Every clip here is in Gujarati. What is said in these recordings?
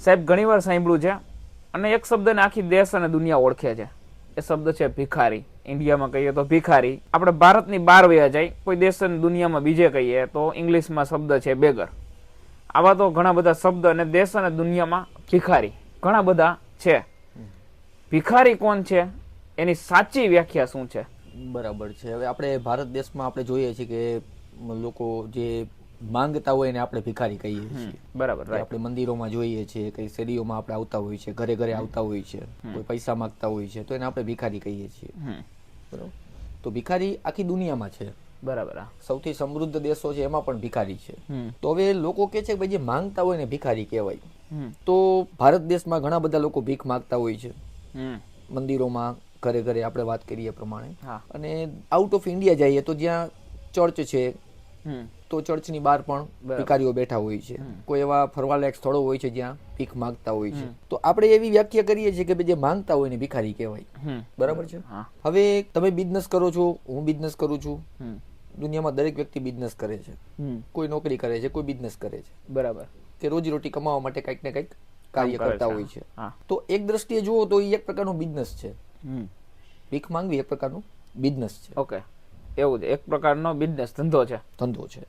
સાહેબ ઘણીવાર સાંભળ્યું છે અને એક શબ્દને આખી દેશ અને દુનિયા ઓળખે છે. એ શબ્દ છે ભિખારી. ઇન્ડિયામાં કહીએ તો ભિખારી. આપણે ભારતની બહાર વયા જાય કોઈ દેશ અને દુનિયામાં બીજે કહીએ તો ઇંગ્લિશમાં શબ્દ છે બેગર. આવા તો ઘણા બધા શબ્દ અને દેશ અને દુનિયામાં ભિખારી ઘણા બધા છે. ભિખારી કોણ છે, એની સાચી વ્યાખ્યા શું છે? બરાબર છે. હવે આપણે ભારત દેશમાં આપણે જોઈએ છીએ કે લોકો જે માંગતા હોય એને આપણે ભિખારી કહીએ છીએ. બરાબર. આપણે મંદિરોમાં જોઈએ છીએ, કઈ શેરીઓમાં આપણે આવતા હોય છે, ઘરે ઘરે આવતા હોય છે, કોઈ પૈસા માંગતા હોય છે, તો એને આપણે ભિખારી કહીએ છીએ. બરાબર. તો ભિખારી આખી દુનિયામાં છે. બરાબર. સૌથી સમૃદ્ધ દેશો છે એમાં પણ ભિખારી છે. તો હવે લોકો કે છે કે ભાઈ જે માંગતા હોય ને ભિખારી કહેવાય. તો ભારત દેશમાં ઘણા બધા લોકો ભીખ માંગતા હોય છે મંદિરોમાં, ઘરે ઘરે આપણે વાત કરીએ પ્રમાણે. અને આઉટ ઓફ ઇન્ડિયા જઈએ તો જ્યાં ચર્ચ છે તો ચર્ચની બહાર પણ ભિખારીઓ બેઠા હોય છે. કોઈ એવા ફરવાલાયક સ્થળો હોય છે જ્યાં ભીખ માંગતા હોય છે. તો આપણે એવી વ્યાખ્યા કરીએ છીએ કે જે માંગતા હોય ને ભિખારી કહેવાય. બરાબર છે. હવે તમે બિઝનેસ કરો છો, હું બિઝનેસ કરું છું, દુનિયામાં દરેક વ્યક્તિ બિઝનેસ કરે છે. કોઈ નોકરી કરે છે, કોઈ બિઝનેસ કરે છે. બરાબર. કે રોજીરોટી કમાવા માટે કંઈક ને કંઈક કાર્ય કરતા હોય છે. તો એક દ્રષ્ટિએ જુઓ તો એ એક પ્રકારનું બિઝનેસ છે. ભીખ માંગવી એક પ્રકારનું બિઝનેસ છે. ઓકે, એવું છે. એક પ્રકારનો બિઝનેસ ધંધો છે. ધંધો છે.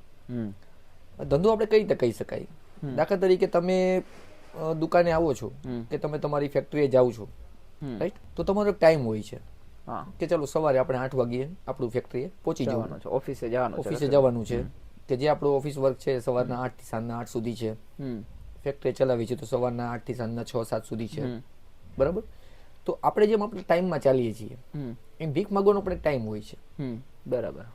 ધંધો આપણે કઈ રીતે કહી શકાય? દાખલા તરીકે તમે દુકાને આવો છો કે તમે તમારી ફેક્ટરીએ જાઓ છો, રાઈટ? તો તમારો એક ટાઈમ હોય છે કે ચાલો સવારે આપણે 8 વાગ્યે આપણું ફેક્ટરીએ પહોંચી જવાનું છે, ઓફિસે જવાનું છે. ઓફિસે જવાનું છે કે જે આપણો ઓફિસ વર્ક છે સવારના 8 થી સાંજના 8 સુધી છે. ફેક્ટરી ચલાવી છે તો સવારના 8 થી સાંજના 6-7 સુધી છે. બરાબર. તો આપણે જેમ આપણે ટાઈમમાં ચાલીએ છીએ એમ ભીખ માંગવાનો પણ એક ટાઈમ હોય છે. બરાબર.